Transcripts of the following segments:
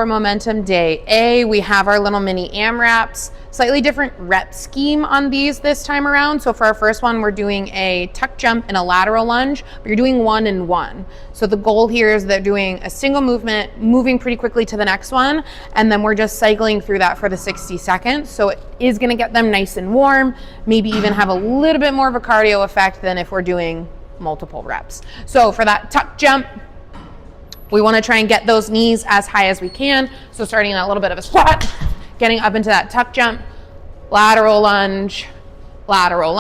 For Momentum Day A, we have our little mini AMRAPs, slightly different rep scheme on these this time around. So for our first one, we're doing a tuck jump and a lateral lunge, but you're doing 1 and 1. So the goal here is they're doing a single movement, moving pretty quickly to the next one, and then we're just cycling through that for the 60 seconds. So it is gonna get them nice and warm, maybe even have a little bit more of a cardio effect than if we're doing multiple reps. So for that tuck jump, we want to try and get those knees as high as we can. So starting in a little bit of a squat, getting up into that tuck jump, lateral lunge, right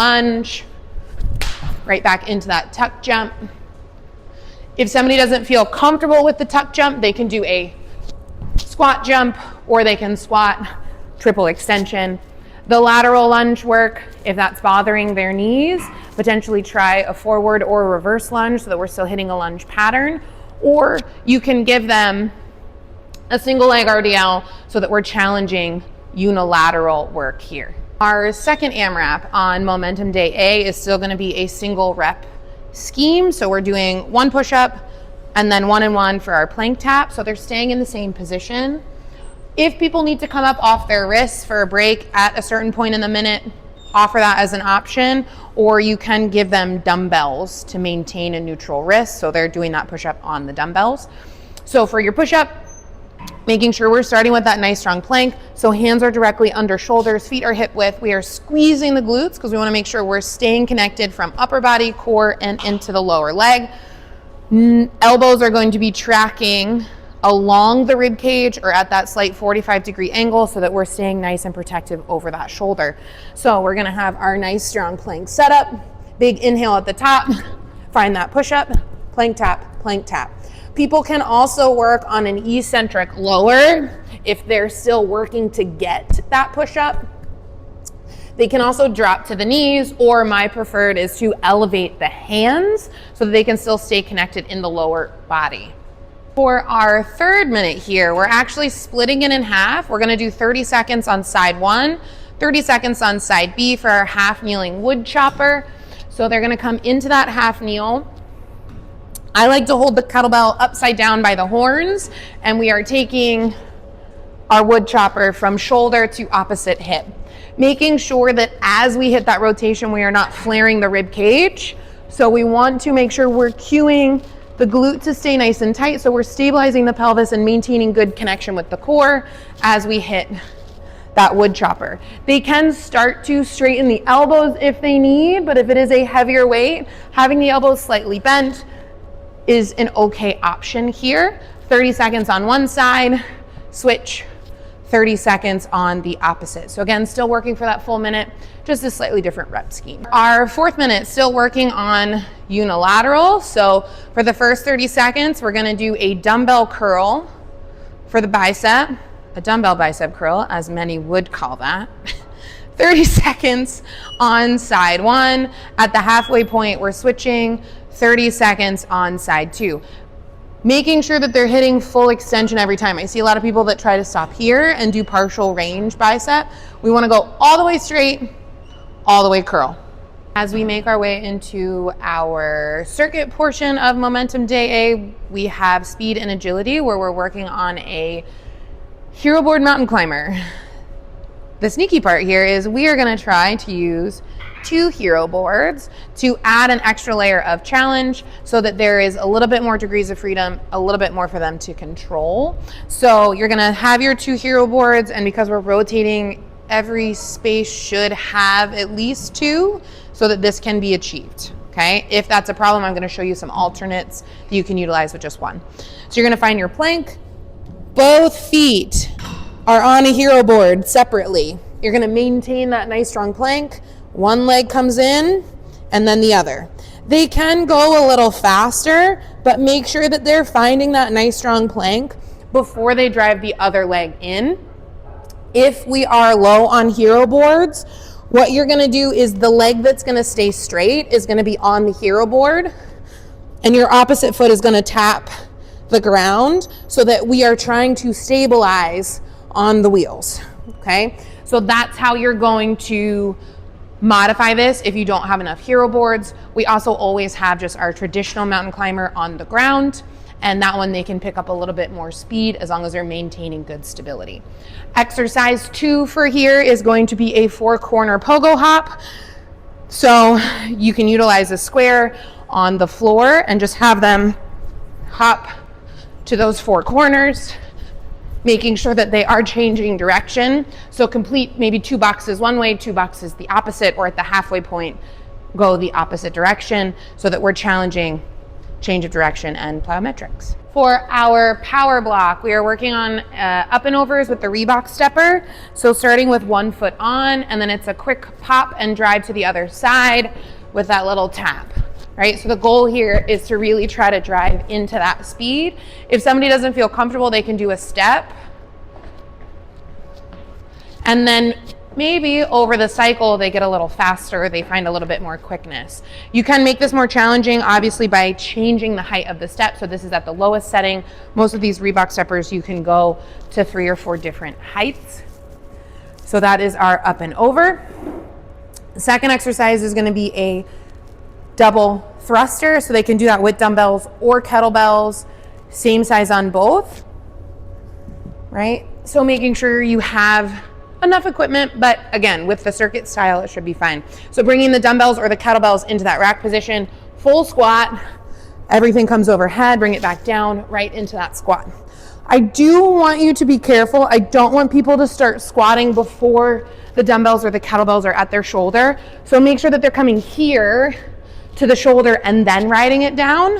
back into that tuck jump. If somebody doesn't feel comfortable with the tuck jump, they can do a squat jump, or they can squat, triple extension. The lateral lunge work, if that's bothering their knees, potentially try a forward or a reverse lunge so that we're still hitting a lunge pattern. Or you can give them a single leg RDL so that we're challenging unilateral work here. Our second AMRAP on Momentum Day A is still gonna be a single rep scheme. So we're doing 1 push-up and then 1 and 1 for our plank tap. So they're staying in the same position. If people need to come up off their wrists for a break at a certain point in the minute, offer that as an option, or you can give them dumbbells to maintain a neutral wrist. So they're doing that push-up on the dumbbells. So for your push-up, making sure we're starting with that nice strong plank. So hands are directly under shoulders, feet are hip width. We are squeezing the glutes because we want to make sure we're staying connected from upper body, core, and into the lower leg. Elbows are going to be tracking along the rib cage or at that slight 45-degree angle so that we're staying nice and protective over that shoulder. So we're gonna have our nice strong plank setup, big inhale at the top, find that push-up, plank tap, plank tap. People can also work on an eccentric lower if they're still working to get that push-up. They can also drop to the knees, or my preferred is to elevate the hands so that they can still stay connected in the lower body. For our third minute here, we're actually splitting it in half. We're gonna do 30 seconds on side 1, 30 seconds on side B for our half kneeling wood chopper. So they're gonna come into that half kneel. I like to hold the kettlebell upside down by the horns, and we are taking our wood chopper from shoulder to opposite hip, making sure that as we hit that rotation, we are not flaring the rib cage. So we want to make sure we're cueing the glute to stay nice and tight, so we're stabilizing the pelvis and maintaining good connection with the core as we hit that wood chopper. They can start to straighten the elbows if they need, but if it is a heavier weight, having the elbows slightly bent is an okay option here. 30 seconds on one side, switch, 30 seconds on the opposite. So again, still working for that full minute, just a slightly different rep scheme. Our fourth minute, still working on unilateral. So for the first 30 seconds, we're gonna do a dumbbell curl for the bicep, a dumbbell bicep curl, as many would call that. 30 seconds on side 1. At the halfway point, we're switching, 30 seconds on side 2. Making sure that they're hitting full extension every time. I see a lot of people that try to stop here and do partial range bicep. We wanna go all the way straight, all the way curl. As we make our way into our circuit portion of Momentum Day A, we have speed and agility, where we're working on a hero board mountain climber. The sneaky part here is we are gonna try to use 2 hero boards to add an extra layer of challenge so that there is a little bit more degrees of freedom, a little bit more for them to control. So you're gonna have your 2 hero boards, and because we're rotating, every space should have at least 2 so that this can be achieved, okay? If that's a problem, I'm gonna show you some alternates that you can utilize with just 1. So you're gonna find your plank. Both feet are on a hero board separately. You're gonna maintain that nice strong plank. One leg comes in and then the other. They can go a little faster, but make sure that they're finding that nice strong plank before they drive the other leg in. If we are low on hero boards, what you're gonna do is the leg that's gonna stay straight is gonna be on the hero board, and your opposite foot is gonna tap the ground so that we are trying to stabilize on the wheels, okay? So that's how you're going to modify this if you don't have enough hero boards. We also always have just our traditional mountain climber on the ground, and that one they can pick up a little bit more speed as long as they're maintaining good stability. Exercise 2 for here is going to be a 4-corner pogo hop. So you can utilize a square on the floor and just have them hop to those 4 corners, making sure that they are changing direction. So complete maybe 2 boxes one way, 2 boxes the opposite, or at the halfway point, go the opposite direction so that we're challenging change of direction and plyometrics. For our power block, we are working on up and overs with the Reebok stepper. So starting with 1 foot on, and then it's a quick pop and drive to the other side with that little tap, right? So the goal here is to really try to drive into that speed. If somebody doesn't feel comfortable, they can do a step. And then maybe over the cycle, they get a little faster, they find a little bit more quickness. You can make this more challenging, obviously, by changing the height of the step. So this is at the lowest setting. Most of these Reebok steppers, you can go to 3 or 4 different heights. So that is our up and over. The second exercise is gonna be a double thruster. So they can do that with dumbbells or kettlebells, same size on both, right? So making sure you have enough equipment, but again, with the circuit style, it should be fine. So bringing the dumbbells or the kettlebells into that rack position, full squat, everything comes overhead, bring it back down, right into that squat. I do want you to be careful. I don't want people to start squatting before the dumbbells or the kettlebells are at their shoulder. So make sure that they're coming here to the shoulder and then riding it down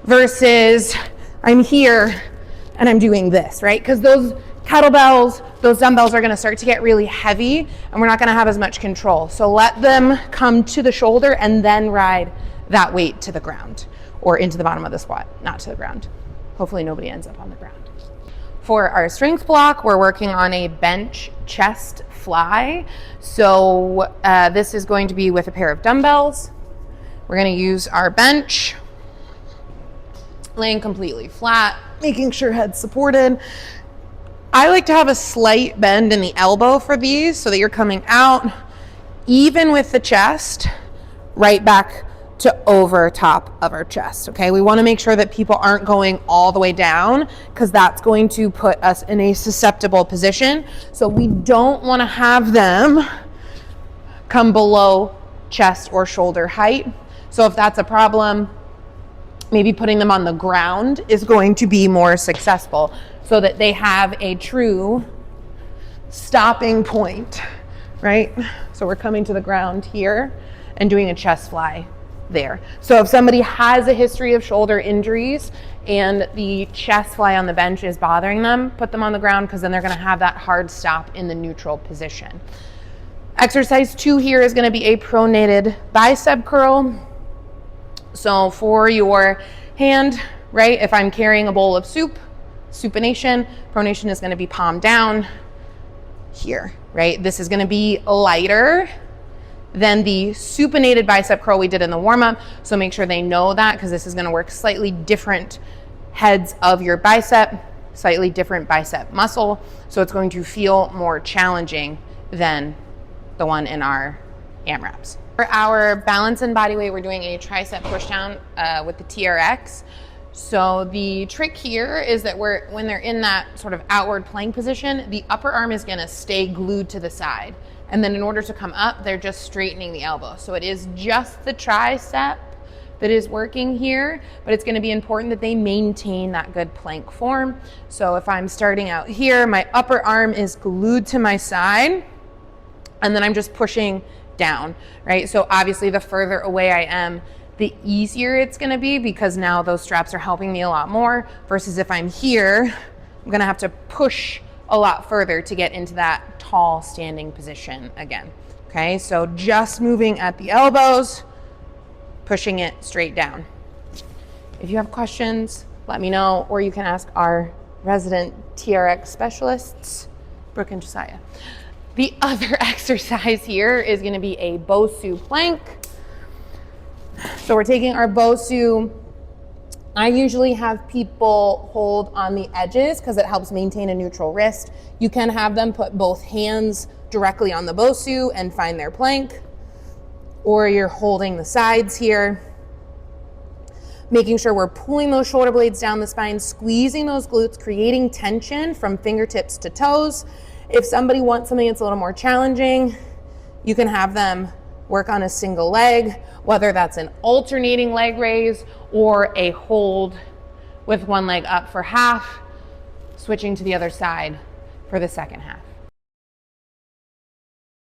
versus I'm here and I'm doing this, right? Because those kettlebells, those dumbbells are going to start to get really heavy and we're not going to have as much control. So let them come to the shoulder and then ride that weight to the ground or into the bottom of the squat, not to the ground. Hopefully nobody ends up on the ground. For our strength block, we're working on a bench chest fly. So this is going to be with a pair of dumbbells. We're going to use our bench, laying completely flat, making sure head's supported. I like to have a slight bend in the elbow for these so that you're coming out even with the chest, right back to over top of our chest, okay? We wanna make sure that people aren't going all the way down because that's going to put us in a susceptible position. So we don't wanna have them come below chest or shoulder height. So if that's a problem, maybe putting them on the ground is going to be more successful so that they have a true stopping point, right? So we're coming to the ground here and doing a chest fly there. So if somebody has a history of shoulder injuries and the chest fly on the bench is bothering them, put them on the ground because then they're gonna have that hard stop in the neutral position. Exercise 2 here is gonna be a pronated bicep curl. So for your hand, right, if I'm carrying a bowl of soup, supination, pronation is gonna be palm down here, right? This is gonna be lighter than the supinated bicep curl we did in the warm-up. So make sure they know that because this is gonna work slightly different heads of your bicep, slightly different bicep muscle. So it's going to feel more challenging than the one in our AMRAPs. For our balance and body weight, we're doing a tricep push down with the TRX. So the trick here is that when they're in that sort of outward plank position, the upper arm is gonna stay glued to the side. And then in order to come up, they're just straightening the elbow. So it is just the tricep that is working here, but it's gonna be important that they maintain that good plank form. So if I'm starting out here, my upper arm is glued to my side, and then I'm just pushing down, right? So obviously the further away I am, the easier it's gonna be because now those straps are helping me a lot more versus if I'm here, I'm gonna have to push a lot further to get into that tall standing position again, okay? So just moving at the elbows, pushing it straight down. If you have questions, let me know, or you can ask our resident TRX specialists, Brooke and Josiah. The other exercise here is gonna be a Bosu plank. So we're taking our Bosu. I usually have people hold on the edges because it helps maintain a neutral wrist. You can have them put both hands directly on the Bosu and find their plank, or you're holding the sides here. making sure we're pulling those shoulder blades down the spine, squeezing those glutes, creating tension from fingertips to toes. If somebody wants something that's a little more challenging, you can have them work on a single leg, whether that's an alternating leg raise or a hold with one leg up for half, switching to the other side for the second half.